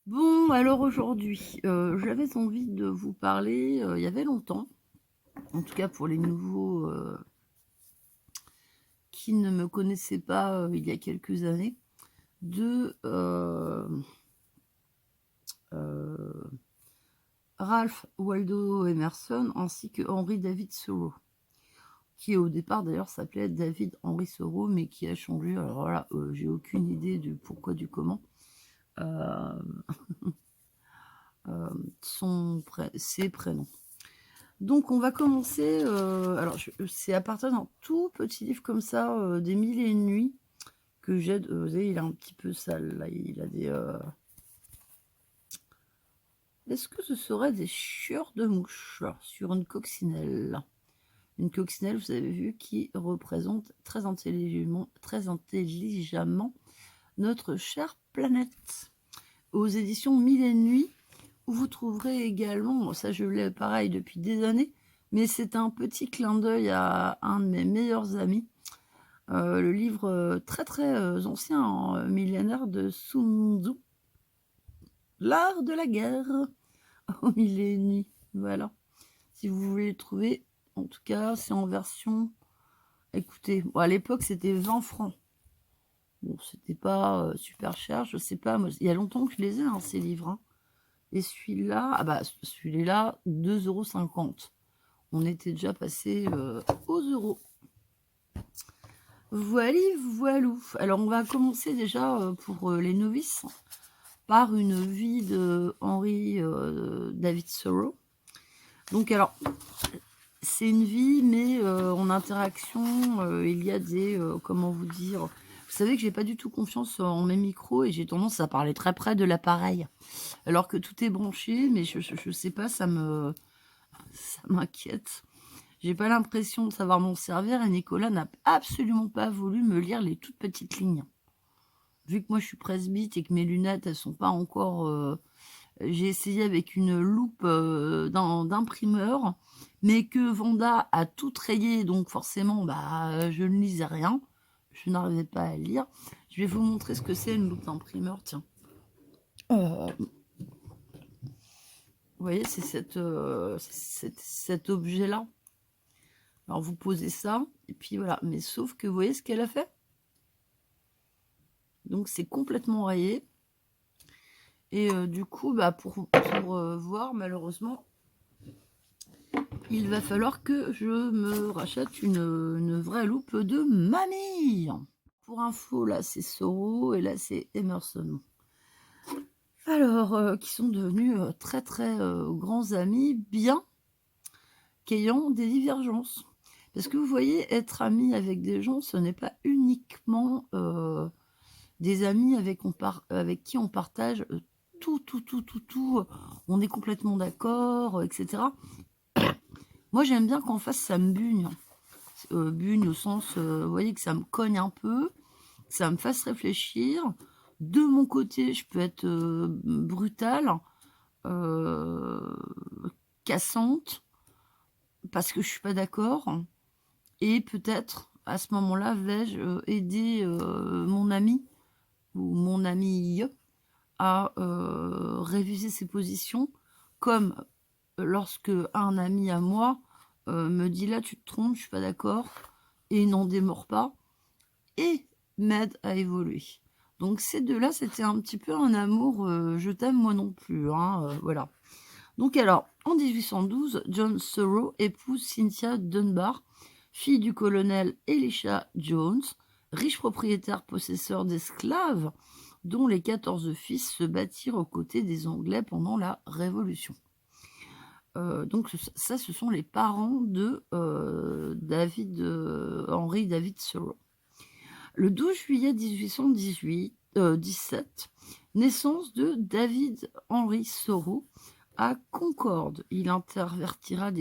Bon, alors aujourd'hui, j'avais envie de vous parler, il y avait longtemps, en tout cas pour les nouveaux, qui ne me connaissaient pas, il y a quelques années, de, heu, Ralph Waldo Emerson ainsi que Henry David Thoreau, qui au départ d'ailleurs s'appelait David Henry Thoreau, mais qui a changé. Alors voilà, j'ai aucune idée du pourquoi, du comment. Hem, ses prénoms. Donc on va commencer, alors c'est à partir d'un tout petit livre comme ça, des Mille et une nuits que j'ai vous voyez, il est un petit peu sale là, il a des, est-ce que ce serait des chieurs de mouches sur une coccinelle? Une coccinelle, vous avez vu, qui représente très intelligemment notre chère planète. Aux éditions Mille et une nuits, où vous trouverez également, bon ça je l'ai pareil depuis des années, mais c'est un petit clin d'œil à un de mes meilleurs amis, le livre très très ancien, hein, millénaire de Sun Tzu, L'art de la guerre au mille et une nuits. Voilà, si vous voulez le trouver, en tout cas c'est en version, écoutez, bon, à l'époque c'était 20 francs. Bon, c'était pas super cher, je sais pas, moi, il y a longtemps que je les ai, hein, ces livres, hein. Et celui-là, ah bah celui-là, 2,50 €. On était déjà passé aux euros. Voilà, voilou. Alors on va commencer déjà pour les novices par une vie de Henry David Thoreau. Donc alors c'est une vie, mais en interaction, il y a des comment vous dire. Vous savez que j'ai pas du tout confiance en mes micros et j'ai tendance à parler très près de l'appareil, alors que tout est branché, mais je sais pas, ça m'inquiète. J'ai pas l'impression de savoir m'en servir et Nicolas n'a absolument pas voulu me lire les toutes petites lignes. Vu que moi je suis presbyte et que mes lunettes elles sont pas encore, j'ai essayé avec une loupe d'imprimeur, mais que Vanda a tout rayé, donc forcément bah je ne lisais rien, je n'arrivais pas à lire. Je vais vous montrer ce que c'est une loupe d'imprimeur, tiens. Vous voyez, c'est cet objet là. Alors vous posez ça et puis voilà, mais sauf que vous voyez ce qu'elle a fait? Donc c'est complètement rayé et du coup, bah, pour voir, malheureusement, il va falloir que je me rachète une vraie loupe de mamie. Pour info, là, c'est Thoreau et là, c'est Emerson. Alors, qui sont devenus très très grands amis, bien qu'ayant des divergences. Parce que vous voyez, être ami avec des gens, ce n'est pas uniquement des amis avec qui on partage tout, on est complètement d'accord, etc. Moi, j'aime bien qu'en face, ça me bugne. Bugne au sens, vous voyez, que ça me cogne un peu, que ça me fasse réfléchir. De mon côté, je peux être brutale, euh, cassante, parce que je suis pas d'accord. Et peut-être, à ce moment-là, vais-je aider mon ami ou mon amie à réviser ses positions, comme lorsque un ami à moi me dit là tu te trompes, je suis pas d'accord, et n'en démord pas, et m'aide à évoluer. Donc ces deux-là, c'était un petit peu un amour, je t'aime moi non plus, hein, voilà. Donc alors, en 1812, John Thoreau épouse Cynthia Dunbar, fille du colonel Elisha Jones, riche propriétaire possesseur d'esclaves, dont les 14 fils se battirent aux côtés des Anglais pendant la Révolution. Donc ça, ce sont les parents de Henry David Thoreau. Le 12 juillet 1817, naissance de David Henry Thoreau à Concorde. Il intervertira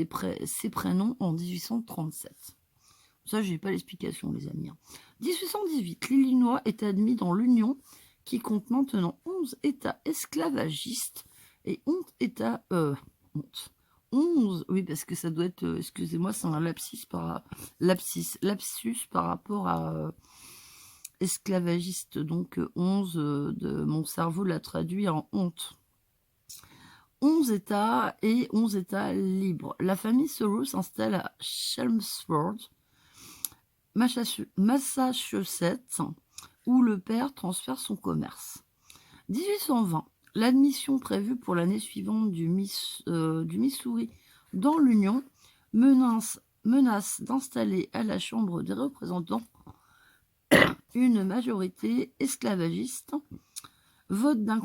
ses prénoms en 1837. Ça, j'ai pas l'explication, les amis. 1818, l'Illinois est admis dans l'Union, qui compte maintenant 11 États esclavagistes et 11 États... 11, oui, parce que ça doit être... excusez-moi, c'est un lapsus par rapport à... esclavagiste, donc 11, de mon cerveau l'a traduit en honte. 11 États et 11 États libres. La famille Thoreau s'installe à Chelmsford, Massachusetts, où le père transfère son commerce. 1820, l'admission prévue pour l'année suivante du Missouri dans l'Union menace d'installer à la Chambre des représentants une majorité esclavagiste. Vote d'un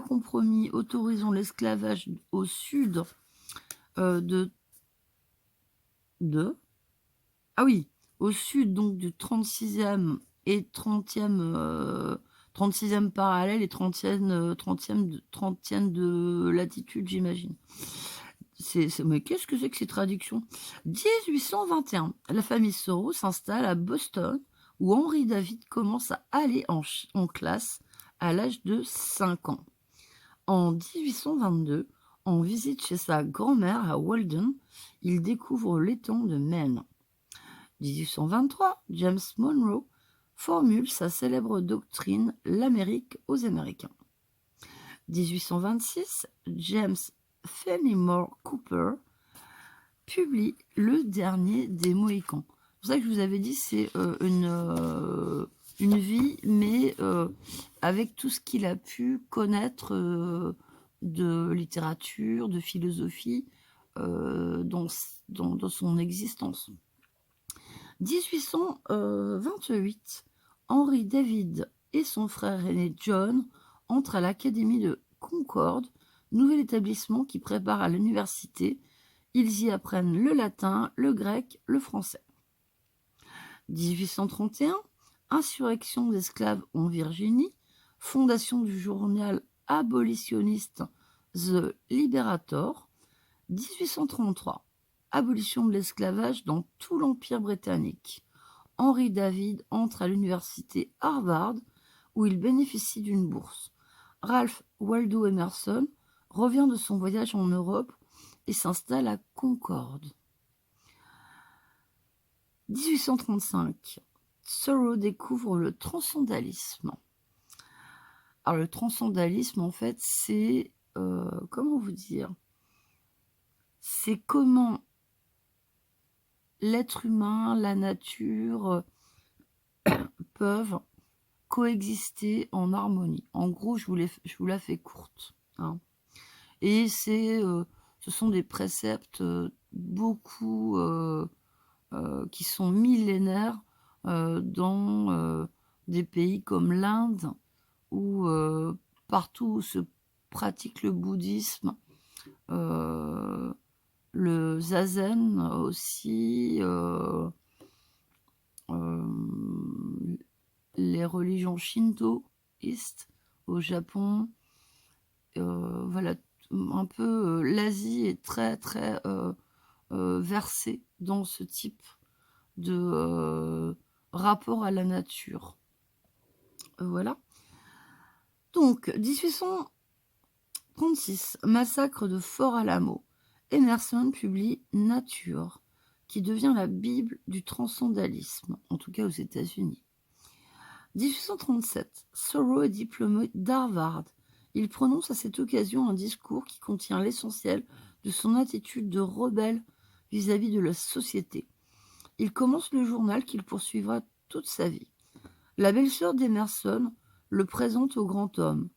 compromis autorisant l'esclavage au sud au sud donc du 36e et 36e parallèle et 30e de latitude, j'imagine. Mais qu'est-ce que c'est que ces traductions? 1821, la famille Thoreau s'installe à Boston, où Henry David commence à aller en classe à l'âge de 5 ans. En 1822, en visite chez sa grand-mère à Walden, il découvre l'étang de Maine. 1823, James Monroe formule sa célèbre doctrine « L'Amérique aux Américains ». 1826, James Fenimore Cooper publie Le Dernier des Mohicans. C'est pour ça que je vous avais dit, c'est une vie, mais avec tout ce qu'il a pu connaître de littérature, de philosophie dans son existence. 1828, Henry David et son frère aîné John entrent à l'Académie de Concord, nouvel établissement qui prépare à l'université. Ils y apprennent le latin, le grec, le français. 1831, insurrection d'esclaves en Virginie, fondation du journal abolitionniste The Liberator. 1833, abolition de l'esclavage dans tout l'Empire britannique. Henry David entre à l'université Harvard, où il bénéficie d'une bourse. Ralph Waldo Emerson revient de son voyage en Europe et s'installe à Concorde. 1835, Thoreau découvre le transcendentalisme. Alors le transcendentalisme, en fait, c'est comment vous dire? C'est comment l'être humain, la nature peuvent coexister en harmonie. En gros, je vous la fais courte. Hein. Et ce sont des préceptes beaucoup qui sont millénaires dans des pays comme l'Inde, où partout où se pratique le bouddhisme, le zazen aussi, les religions shintoïstes au Japon, voilà, un peu l'Asie est très très versée dans ce type de rapport à la nature. Voilà. Donc, 1836, massacre de Fort Alamo. Emerson publie Nature, qui devient la Bible du transcendentalisme, en tout cas aux États-Unis. 1837, Thoreau est diplômé d'Harvard. Il prononce à cette occasion un discours qui contient l'essentiel de son attitude de rebelle vis-à-vis de la société. Il commence le journal qu'il poursuivra toute sa vie. La belle-sœur d'Emerson le présente au grand homme.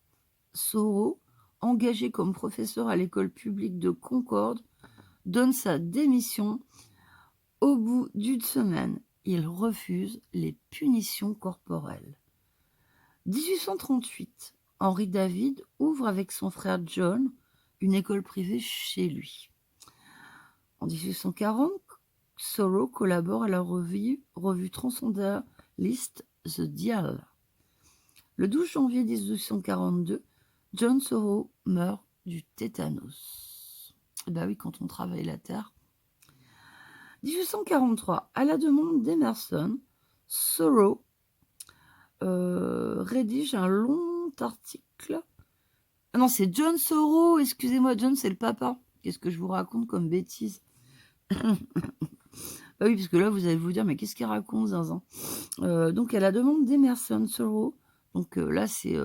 Thoreau, engagé comme professeur à l'école publique de Concorde, donne sa démission au bout d'une semaine. Il refuse les punitions corporelles. 1838, Henry David ouvre avec son frère John une école privée chez lui. En 1840, Thoreau collabore à la revue transcendentaliste The Dial. Le 12 janvier 1842, John Thoreau meurt du tétanos. Et bah oui, quand on travaille la terre. 1843, à la demande d'Emerson, Thoreau rédige un long article. Ah non, c'est John Thoreau, excusez-moi, John, c'est le papa. Qu'est-ce que je vous raconte comme bêtise? Ah oui, parce que là, vous allez vous dire, mais qu'est-ce qu'il raconte, zinzin? Donc, à la demande d'Emerson Thoreau, donc là, c'est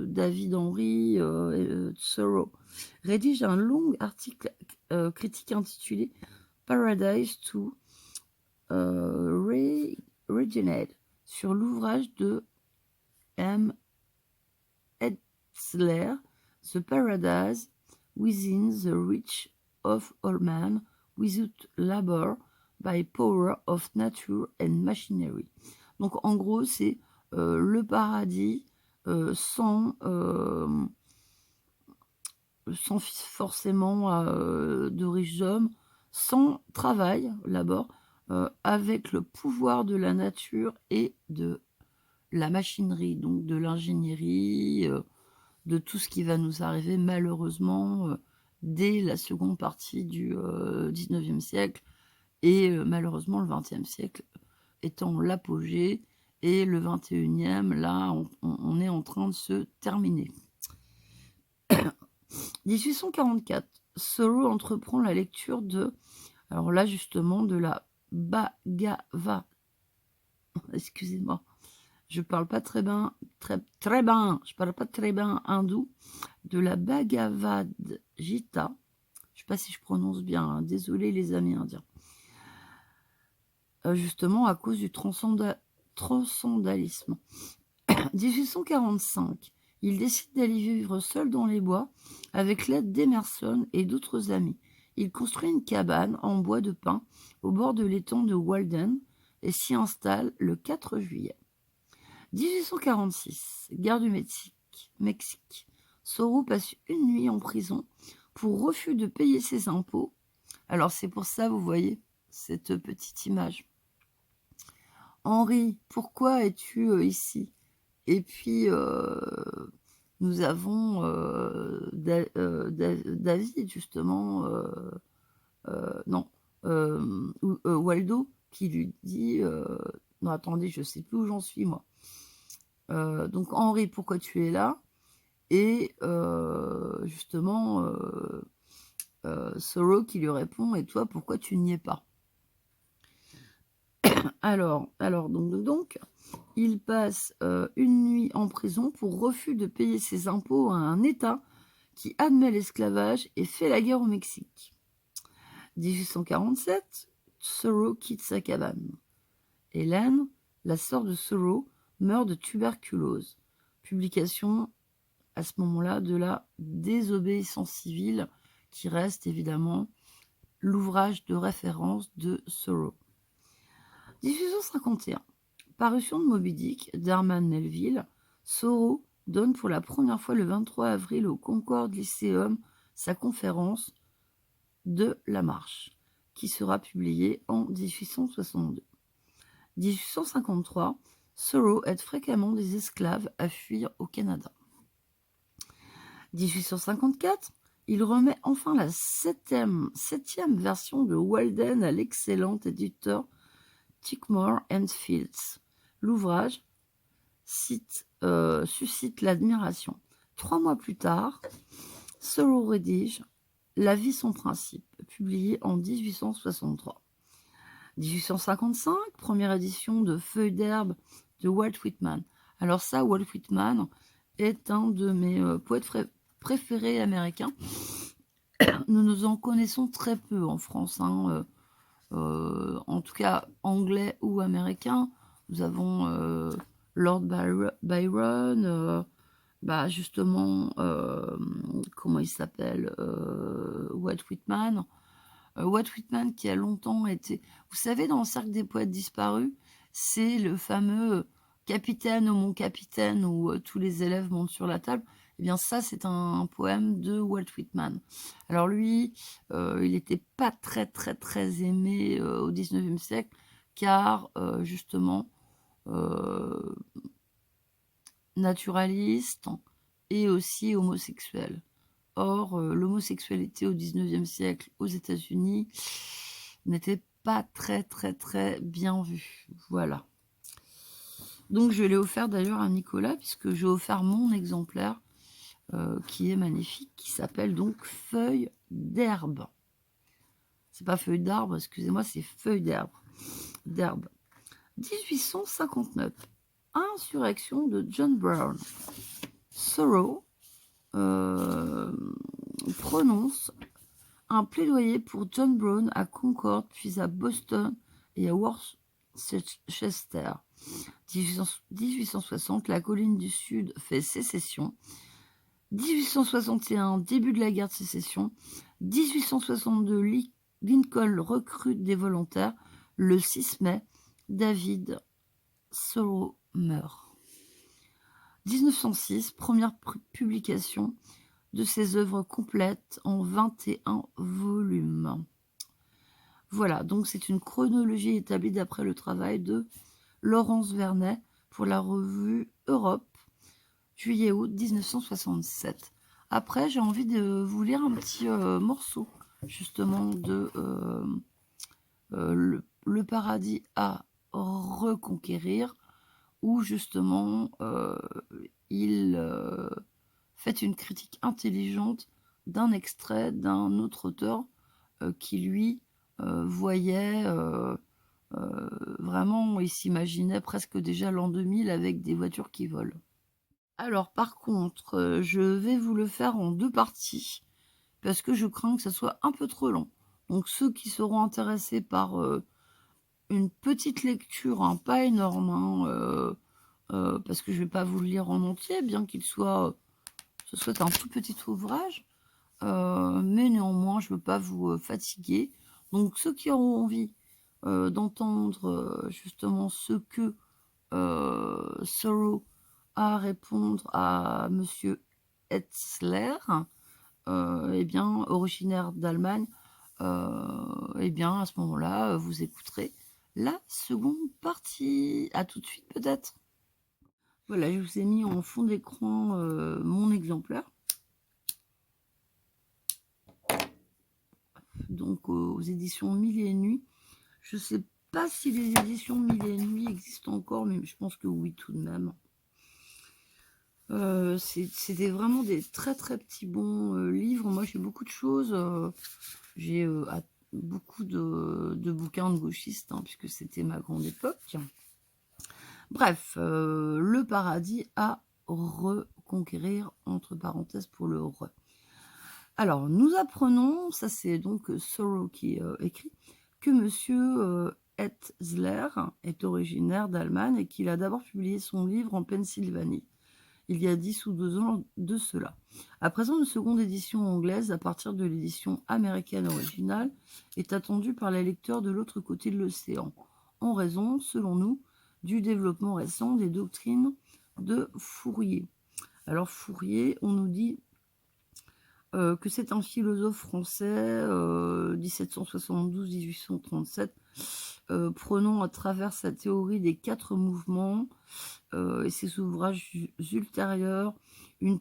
David Henry Thoreau, rédige un long article critique intitulé Paradise to Regenerate sur l'ouvrage de M. Etzler, The Paradise Within the Reach of All Man, Without Labor, by Power of Nature and Machinery. Donc en gros, c'est le paradis sans forcément de riches hommes, sans travail, labor, avec le pouvoir de la nature et de la machinerie, donc de l'ingénierie, de tout ce qui va nous arriver malheureusement dès la seconde partie du 19e siècle et malheureusement le 20e siècle étant l'apogée et le 21e, là, on est en train de se terminer. 1844, Thoreau entreprend la lecture de, alors là justement, de la Bhagavad, excusez-moi, je parle pas très bien, je parle pas très bien hindou, de la Bhagavad Gita, je sais pas si je prononce bien, hein, désolé les amis indiens, justement à cause du transcendalisme. 1845, il décide d'aller vivre seul dans les bois avec l'aide d'Emerson et d'autres amis. Il construit une cabane en bois de pin au bord de l'étang de Walden et s'y installe le 4 juillet. 1846, guerre du Mexique. Thoreau passe une nuit en prison pour refus de payer ses impôts. Alors c'est pour ça, vous voyez, cette petite image. Henri, pourquoi es-tu ici? Et puis, nous avons David, justement, non, Waldo, qui lui dit, non, attendez, je sais plus où j'en suis, moi. Donc, Henri, pourquoi tu es là? Et justement, Thoreau qui lui répond, et toi, pourquoi tu n'y es pas? Alors, donc, il passe une nuit en prison pour refus de payer ses impôts à un État qui admet l'esclavage et fait la guerre au Mexique. 1847, Thoreau quitte sa cabane. Hélène, la sœur de Thoreau, meurt de tuberculose. Publication à ce moment-là de la désobéissance civile, qui reste évidemment l'ouvrage de référence de Thoreau. 1851, parution de Moby Dick d'Herman Melville, Thoreau donne pour la première fois le 23 avril au Concord Lyceum sa conférence de la marche, qui sera publiée en 1862. 1853, Thoreau aide fréquemment des esclaves à fuir au Canada. 1854, il remet enfin la septième version de Walden à l'excellent éditeur Tickmore and Fields. L'ouvrage suscite l'admiration. 3 mois plus tard, Thoreau rédige La vie sans principe, publié en 1863. 1855, première édition de Feuilles d'herbe de Walt Whitman. Alors ça, Walt Whitman est un de mes poètes préférés américains. Nous en connaissons très peu en France, hein, en tout cas anglais ou américain. Nous avons Lord Byron, justement, comment il s'appelle, Walt Whitman. Walt Whitman qui a longtemps été... Vous savez, dans le cercle des poètes disparus, c'est le fameux capitaine ou mon capitaine où tous les élèves montent sur la table. Eh bien ça, c'est un poème de Walt Whitman. Alors lui, il n'était pas très très très aimé au 19e siècle, car justement naturaliste et aussi homosexuel. Or, l'homosexualité au 19e siècle aux États-Unis n'était pas très très très bien vue. Voilà. Donc je l'ai offert d'ailleurs à Nicolas, puisque j'ai offert mon exemplaire qui est magnifique, qui s'appelle donc Feuilles d'herbe. C'est pas feuille d'arbre, excusez-moi, c'est feuille d'herbe. 1859, insurrection de John Brown. Thoreau prononce un plaidoyer pour John Brown à Concord, puis à Boston et à Worcester. 1860, la colline du Sud fait sécession. 1861, début de la guerre de sécession. 1862, Lincoln recrute des volontaires. Le 6 mai, David Thoreau meurt. 1906, première publication de ses œuvres complètes en 21 volumes. Voilà, donc c'est une chronologie établie d'après le travail de Laurence Vernet pour la revue Europe, juillet-août 1967. Après, j'ai envie de vous lire un petit morceau, justement, de le paradis à reconquérir, où justement il fait une critique intelligente d'un extrait d'un autre auteur qui lui voyait vraiment, il s'imaginait presque déjà l'an 2000 avec des voitures qui volent. Alors par contre, je vais vous le faire en 2 parties parce que je crains que ça soit un peu trop long. Donc ceux qui seront intéressés par une petite lecture, hein, pas énorme, hein, parce que je vais pas vous le lire en entier, bien qu'il soit, ce soit un tout petit ouvrage, mais néanmoins, je veux pas vous fatiguer. Donc ceux qui auront envie d'entendre justement ce que Thoreau a à répondre à Monsieur Hetzler, eh bien, originaire d'Allemagne, eh bien, à ce moment-là, vous écouterez la seconde partie. À tout de suite, peut-être. Voilà, je vous ai mis en fond d'écran mon exemplaire. Donc, aux éditions Mille et Nuits. Je ne sais pas si les éditions Mille et Nuits existent encore, mais je pense que oui, tout de même. C'était vraiment des très très petits bons livres. Moi, j'ai beaucoup de choses. J'ai beaucoup de bouquins de gauchistes, hein, puisque c'était ma grande époque. Bref, le paradis à reconquérir, entre parenthèses pour le re. Alors, nous apprenons, ça c'est donc Thoreau qui écrit, que Monsieur Hetzler est originaire d'Allemagne et qu'il a d'abord publié son livre en Pennsylvanie, il y a 10 ou 12 ans de cela. À présent, une seconde édition anglaise, à partir de l'édition américaine originale, est attendue par les lecteurs de l'autre côté de l'océan, en raison, selon nous, du développement récent des doctrines de Fourier. Alors Fourier, on nous dit que c'est un philosophe français, 1772-1837, prenant à travers sa théorie des 4 mouvements et ses ouvrages ultérieurs une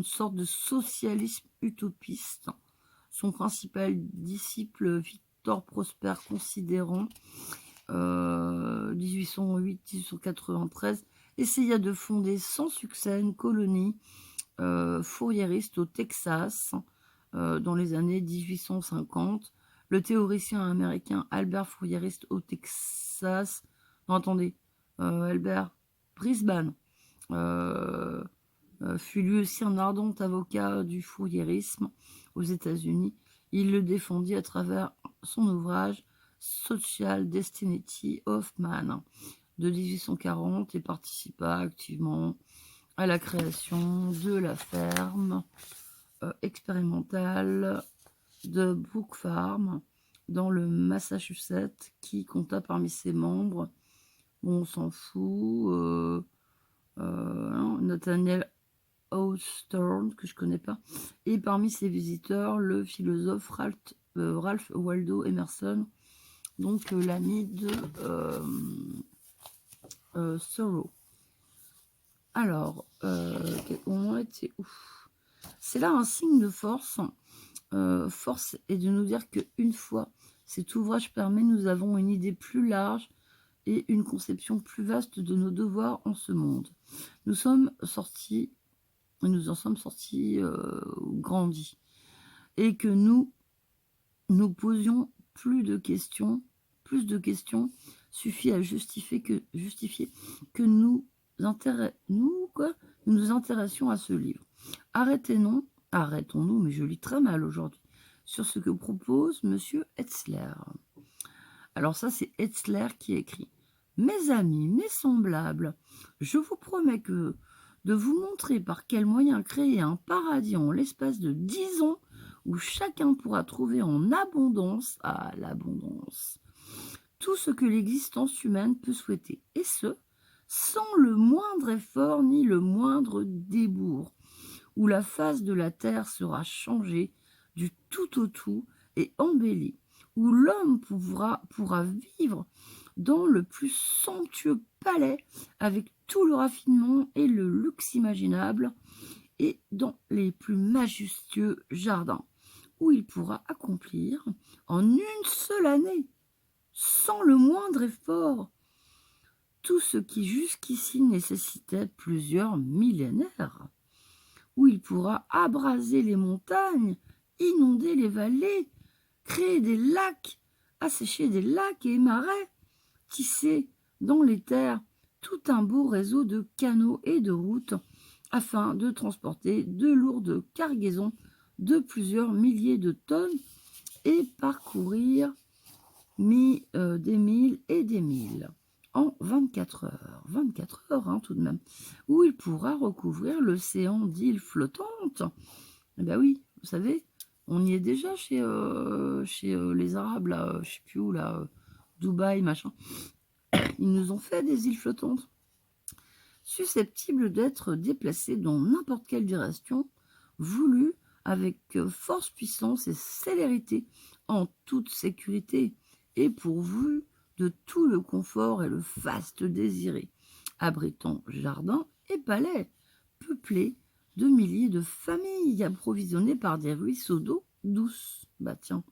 sorte de socialisme utopiste. Son principal disciple, Victor Prosper, considérant 1808-1893, essaya de fonder sans succès une colonie fouriériste au Texas dans les années 1850. Le théoricien américain Albert Fourieriste au Texas, non attendez, Albert Brisbane fut lui aussi un ardent avocat du fouriérisme aux États-Unis. Il le défendit à travers son ouvrage Social Destiny of Man de 1840 et participa activement à la création de la ferme expérimentale de Brook Farm dans le Massachusetts, qui compta parmi ses membres, bon, on s'en fout, Nathaniel Hawthorne, que je connais pas, et parmi ses visiteurs, le philosophe Ralph Waldo Emerson, donc l'ami de Thoreau. Alors, on était où? C'est là un signe de force. Force est de nous dire qu'une fois cet ouvrage permet, nous avons une idée plus large et une conception plus vaste de nos devoirs en ce monde. Nous en sommes sortis grandis, et que nous nous posions plus de questions suffit à justifier que nous nous intéressions à ce livre. Arrêtons-nous, mais je lis très mal aujourd'hui, sur ce que propose Monsieur Hetzler. Alors ça, c'est Hetzler qui écrit. Mes amis, mes semblables, je vous promets que de vous montrer par quels moyens créer un paradis en l'espace de 10 ans où chacun pourra trouver en abondance, l'abondance, tout ce que l'existence humaine peut souhaiter, et ce, sans le moindre effort ni le moindre débours, où la face de la terre sera changée du tout au tout et embellie, où l'homme pourra vivre dans le plus somptueux palais avec tout le raffinement et le luxe imaginable, et dans les plus majestueux jardins, où il pourra accomplir en une seule année, sans le moindre effort, tout ce qui jusqu'ici nécessitait plusieurs millénaires, où il pourra abraser les montagnes, inonder les vallées, créer des lacs, assécher des lacs et marais, tisser dans les terres tout un beau réseau de canaux et de routes afin de transporter de lourdes cargaisons de plusieurs milliers de tonnes et parcourir des milles et des milles en 24 heures. 24 heures, hein, tout de même. Où il pourra recouvrir l'océan d'îles flottantes. Eh ben oui, vous savez, on y est déjà chez les Arabes, là, je sais plus où, là, Dubaï, machin. Ils nous ont fait des îles flottantes, susceptibles d'être déplacées dans n'importe quelle direction, voulues avec force, puissance et célérité, en toute sécurité, et pourvues de tout le confort et le faste désiré, abritant jardins et palais, peuplés de milliers de familles, approvisionnées par des ruisseaux d'eau douce, bah tiens,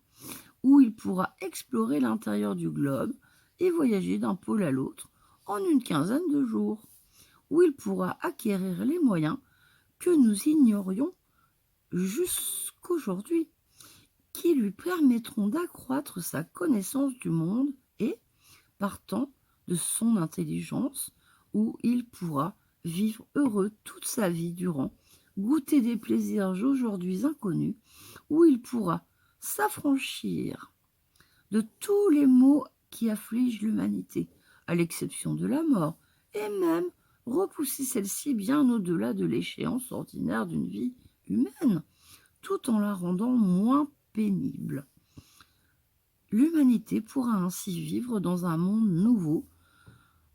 où il pourra explorer l'intérieur du globe et voyager d'un pôle à l'autre en une quinzaine de jours, où il pourra acquérir les moyens que nous ignorions jusqu'aujourd'hui, qui lui permettront d'accroître sa connaissance du monde et, partant de son intelligence, où il pourra vivre heureux toute sa vie durant, goûter des plaisirs aujourd'hui inconnus, où il pourra s'affranchir de tous les maux qui affligent l'humanité, à l'exception de la mort, et même repousser celle-ci bien au-delà de l'échéance ordinaire d'une vie humaine, tout en la rendant moins pénible. L'humanité pourra ainsi vivre dans un monde nouveau,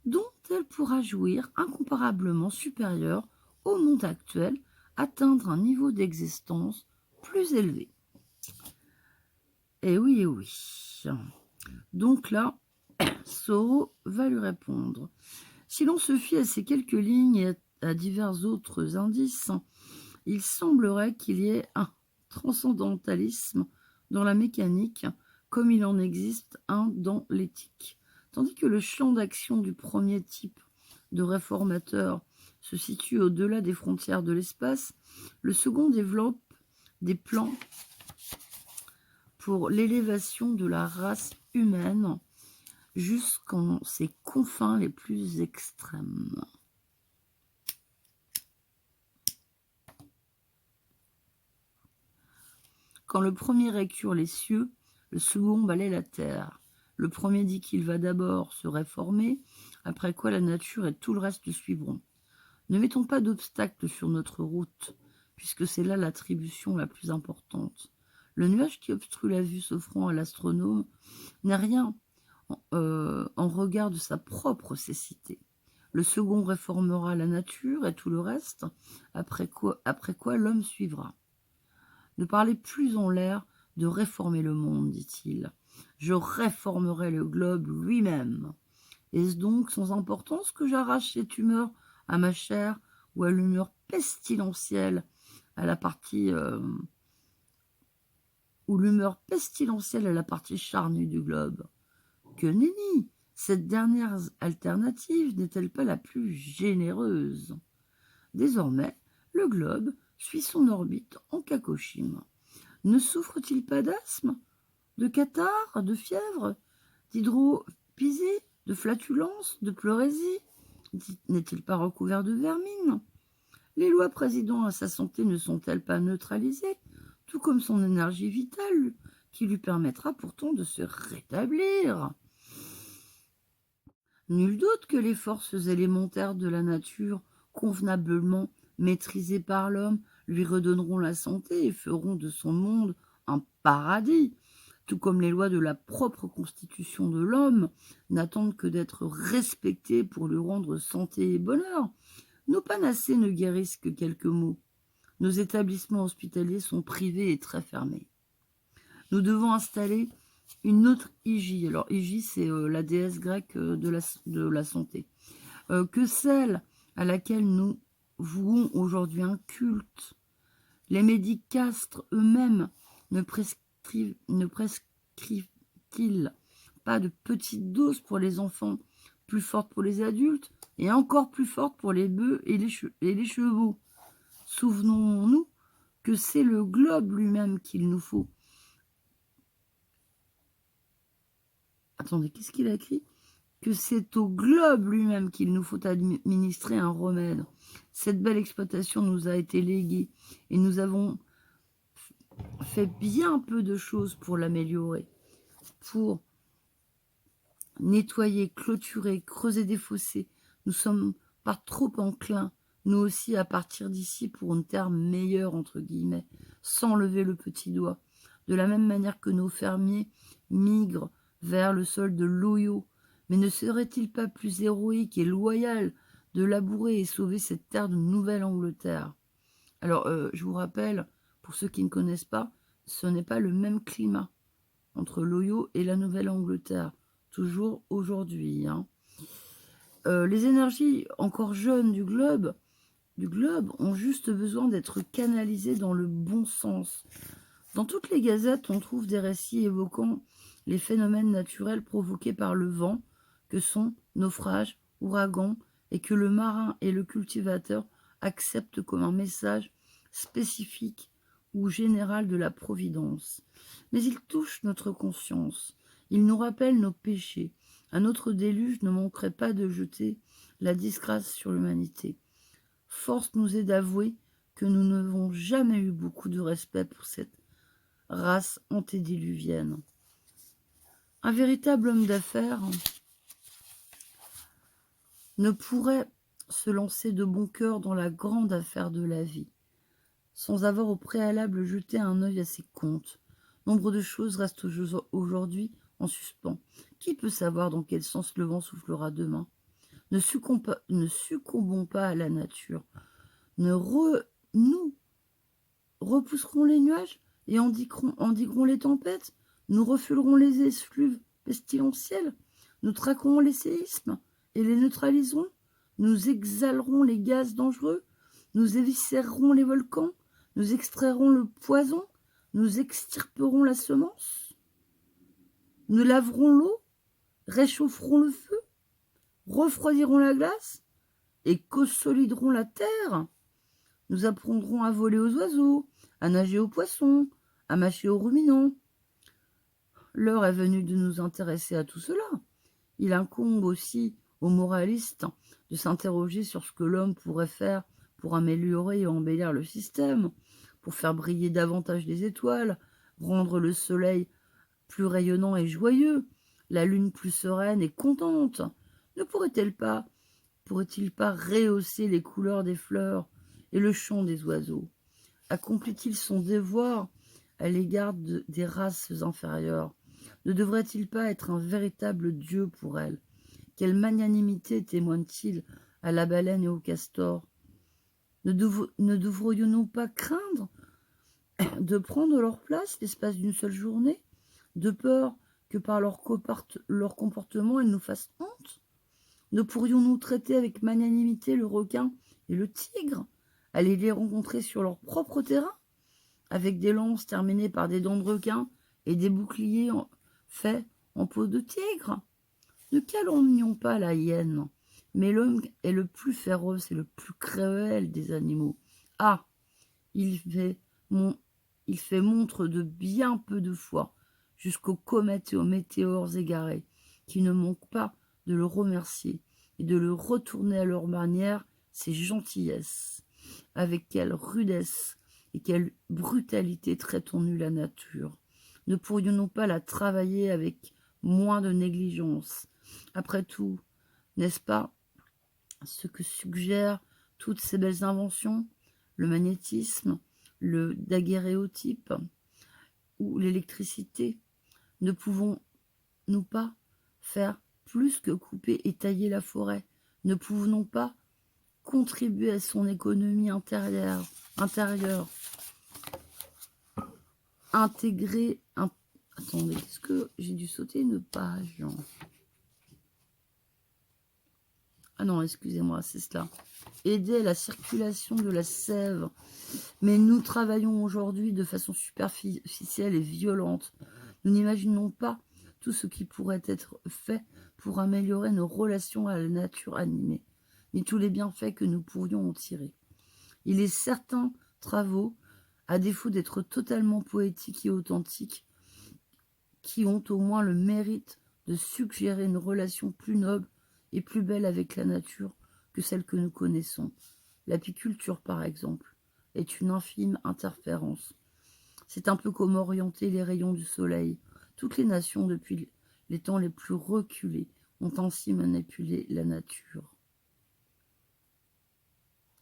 dont elle pourra jouir incomparablement supérieur au monde actuel, atteindre un niveau d'existence plus élevé. Et oui, et oui. Donc là, Soro va lui répondre. Si l'on se fie à ces quelques lignes et à divers autres indices, il semblerait qu'il y ait un transcendentalisme dans la mécanique, comme il en existe un dans l'éthique. Tandis que le champ d'action du premier type de réformateur se situe au-delà des frontières de l'espace, le second développe des plans pour l'élévation de la race humaine jusqu'en ses confins les plus extrêmes. Quand le premier écure les cieux, le second balaie la terre. Le premier dit qu'il va d'abord se réformer, après quoi la nature et tout le reste suivront. Ne mettons pas d'obstacles sur notre route, puisque c'est là l'attribution la plus importante. Le nuage qui obstrue la vue s'offrant à l'astronome n'est rien en regard de sa propre cécité. Le second réformera la nature et tout le reste, après quoi l'homme suivra. Ne parlez plus en l'air de réformer le monde, dit-il. Je réformerai le globe lui-même. Est-ce donc sans importance que j'arrache cette humeur à ma chair ou à l'humeur pestilentielle à la partie ou l'humeur pestilentielle à la partie charnue du globe? Que nenni, cette dernière alternative n'est-elle pas la plus généreuse? Désormais, le globe suit son orbite en Kagoshima. Ne souffre-t-il pas d'asthme? de catarrhe, de fièvre, d'hydropisie, de flatulence, de pleurésie? N'est-il pas recouvert de vermine? Les lois présidant à sa santé ne sont-elles pas neutralisées, tout comme son énergie vitale, qui lui permettra pourtant de se rétablir? Nul doute que les forces élémentaires de la nature, convenablement maîtrisées par l'homme, lui redonneront la santé et feront de son monde un paradis, tout comme les lois de la propre constitution de l'homme n'attendent que d'être respectées pour lui rendre santé et bonheur. Nos panacées ne guérissent que quelques maux. Nos établissements hospitaliers sont privés et très fermés. Nous devons installer une autre Hygie. Alors, Hygie, c'est la déesse grecque de la santé. Que celle à laquelle nous vouons aujourd'hui un culte. Les médicastres eux-mêmes ne prescrivent-ils pas de petites doses pour les enfants, plus fortes pour les adultes, et encore plus fortes pour les bœufs et les chevaux? Souvenons-nous que c'est le globe lui-même qu'il nous faut. Attendez, qu'est-ce qu'il a écrit? Que c'est au globe lui-même qu'il nous faut administrer un remède. Cette belle exploitation nous a été léguée et nous avons fait bien peu de choses pour l'améliorer, pour nettoyer, clôturer, creuser des fossés. Nous sommes pas trop enclins, nous aussi, à partir d'ici pour une terre meilleure, entre guillemets, sans lever le petit doigt. De la même manière que nos fermiers migrent vers le sol de l'Ohio, mais ne serait-il pas plus héroïque et loyal de labourer et sauver cette terre de Nouvelle-Angleterre? Alors, je vous rappelle, pour ceux qui ne connaissent pas, ce n'est pas le même climat entre l'Ohio et la Nouvelle-Angleterre, toujours aujourd'hui. Les énergies encore jeunes du globe ont juste besoin d'être canalisées dans le bon sens. Dans toutes les gazettes, on trouve des récits évoquant les phénomènes naturels provoqués par le vent, que sont naufrages, ouragans, et que le marin et le cultivateur acceptent comme un message spécifique ou général de la providence. Mais ils touchent notre conscience, ils nous rappellent nos péchés. Un autre déluge ne manquerait pas de jeter la disgrâce sur l'humanité. Force nous est d'avouer que nous n'avons jamais eu beaucoup de respect pour cette race antédiluvienne. Un véritable homme d'affaires ne pourrait se lancer de bon cœur dans la grande affaire de la vie, sans avoir au préalable jeté un œil à ses comptes. Nombre de choses restent aujourd'hui en suspens. Qui peut savoir dans quel sens le vent soufflera demain? Ne succombons pas à la nature. Nous repousserons les nuages et endiguerons les tempêtes. Nous refulerons les effluves pestilentiels. Nous traquerons les séismes et les neutraliserons. Nous exhalerons les gaz dangereux. Nous éviscérerons les volcans. Nous extrairons le poison. Nous extirperons la semence. Nous laverons l'eau. Réchaufferons le feu. Refroidirons la glace et consoliderons la terre. Nous apprendrons à voler aux oiseaux, à nager aux poissons, à mâcher aux ruminants. L'heure est venue de nous intéresser à tout cela. Il incombe aussi aux moralistes de s'interroger sur ce que l'homme pourrait faire pour améliorer et embellir le système, pour faire briller davantage les étoiles, rendre le soleil plus rayonnant et joyeux, la lune plus sereine et contente. Ne pourrait-il pas rehausser les couleurs des fleurs et le chant des oiseaux? Accomplit-il son devoir à l'égard des races inférieures? Ne devrait-il pas être un véritable dieu pour elles? Quelle magnanimité témoigne-t-il à la baleine et au castor? Ne devrions-nous pas craindre de prendre leur place l'espace d'une seule journée, de peur que par leur comportement elles nous fassent honte? Ne pourrions-nous traiter avec magnanimité le requin et le tigre, aller les rencontrer sur leur propre terrain, avec des lances terminées par des dents de requin et des boucliers faits en peau de tigre? Ne calomnions pas la hyène, mais l'homme est le plus féroce et le plus cruel des animaux. Ah, il fait montre de bien peu de foi, jusqu'aux comètes et aux météores égarés, qui ne manquent pas de le remercier et de le retourner à leur manière ses gentillesses. Avec quelle rudesse et quelle brutalité traitons-nous la nature? Ne pourrions-nous pas la travailler avec moins de négligence? Après tout, n'est-ce pas ce que suggèrent toutes ces belles inventions? Le magnétisme, le daguerréotype ou l'électricité? Ne pouvons-nous pas faire plus que couper et tailler la forêt? Ne pouvons-nous pas contribuer à son économie intérieure, intégrer un... Attendez, est-ce que j'ai dû sauter une page? Ah non, excusez-moi, c'est cela. Aider à la circulation de la sève. Mais nous travaillons aujourd'hui de façon superficielle et violente. Nous n'imaginons pas tout ce qui pourrait être fait pour améliorer nos relations à la nature animée, ni tous les bienfaits que nous pourrions en tirer. Il est certains travaux, à défaut d'être totalement poétiques et authentiques, qui ont au moins le mérite de suggérer une relation plus noble et plus belle avec la nature que celle que nous connaissons. L'apiculture, par exemple, est une infime interférence. C'est un peu comme orienter les rayons du soleil. Toutes les nations, depuis les temps les plus reculés, ont ainsi manipulé la nature.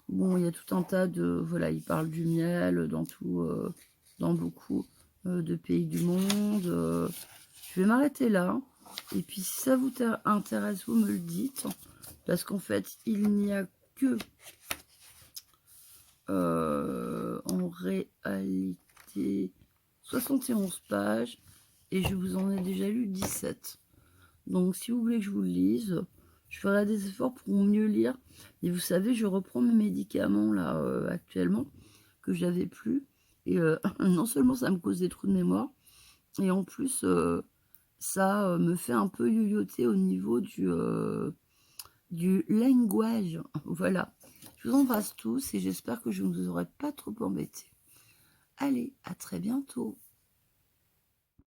Bon, il y a tout un tas de... Voilà, il parle du miel dans beaucoup de pays du monde. Je vais m'arrêter là. Et puis, si ça vous intéresse, vous me le dites. Parce qu'en fait, il n'y a que... en réalité, 71 pages. Et je vous en ai déjà lu 17. Donc, si vous voulez que je vous le lise, je ferai des efforts pour mieux lire. Et vous savez, je reprends mes médicaments, là, actuellement, que j'avais plus. Et non seulement ça me cause des trous de mémoire, et en plus, ça me fait un peu yoyoter au niveau du language. Voilà. Je vous embrasse tous et j'espère que je ne vous aurai pas trop embêté. Allez, à très bientôt.